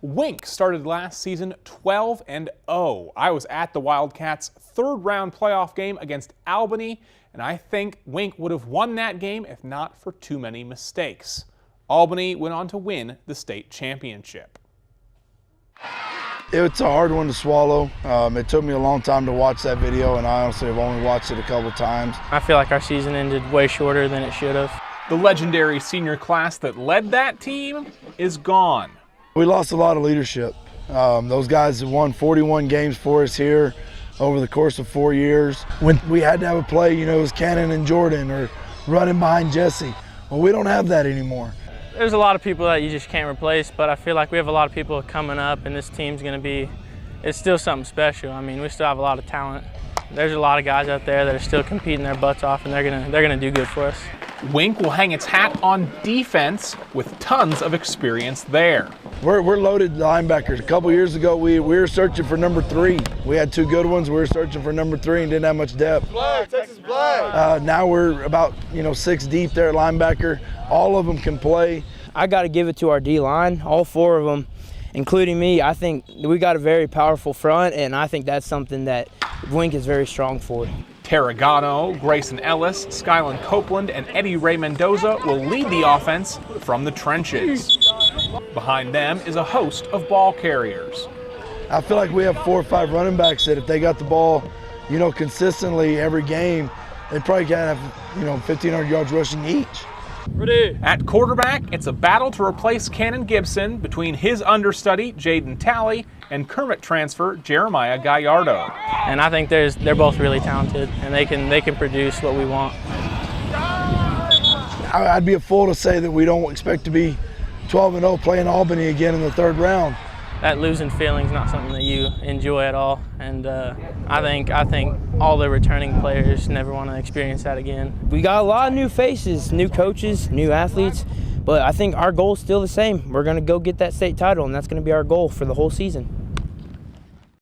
Wink started last season 12-0. I was at the Wildcats' third-round playoff game against Albany, and I think Wink would have won that game if not for too many mistakes. Albany went on to win the state championship. It's a hard one to swallow. It took me a long time to watch that video, and I honestly have only watched it a couple times. I feel like our season ended way shorter than it should have. The legendary senior class that led that team is gone. We lost a lot of leadership. Those guys have won 41 games for us here over the course of 4 years. When we had to have a play, it was Cannon and Jordan or running behind Jesse. Well, we don't have that anymore. There's a lot of people that you just can't replace, but I feel like we have a lot of people coming up, and this team's going to be, it's still something special. I mean, we still have a lot of talent. There's a lot of guys out there that are still competing their butts off, and they're gonna do good for us. Wink will hang its hat on defense with tons of experience there. We're loaded linebackers. A couple years ago, we were searching for number 3. We had 2 good ones. We were searching for number 3 and didn't have much depth. Flag, Texas flag. Now we're about 6 deep there at linebacker. All of them can play. I got to give it to our D-line, all 4 of them, including me. I think we got a very powerful front, and I think that's something that Wink is very strong for. Tarragano, Grayson Ellis, Skyland Copeland, and Eddie Ray Mendoza will lead the offense from the trenches. Behind them is a host of ball carriers. I feel like we have 4 or 5 running backs that if they got the ball, consistently every game, they probably can have, 1,500 yards rushing each. Ready. At quarterback, it's a battle to replace Cannon Gibson between his understudy, Jaden Talley, and Kermit transfer, Jeremiah Gallardo. And I think they're both really talented, and they can produce what we want. I'd be a fool to say that we don't expect to be 12-0 playing Albany again in the 3rd round. That losing feeling's not something that you enjoy at all, and I think all the returning players never want to experience that again. We got a lot of new faces, new coaches, new athletes, but I think our goal is still the same. We're going to go get that state title, and that's going to be our goal for the whole season.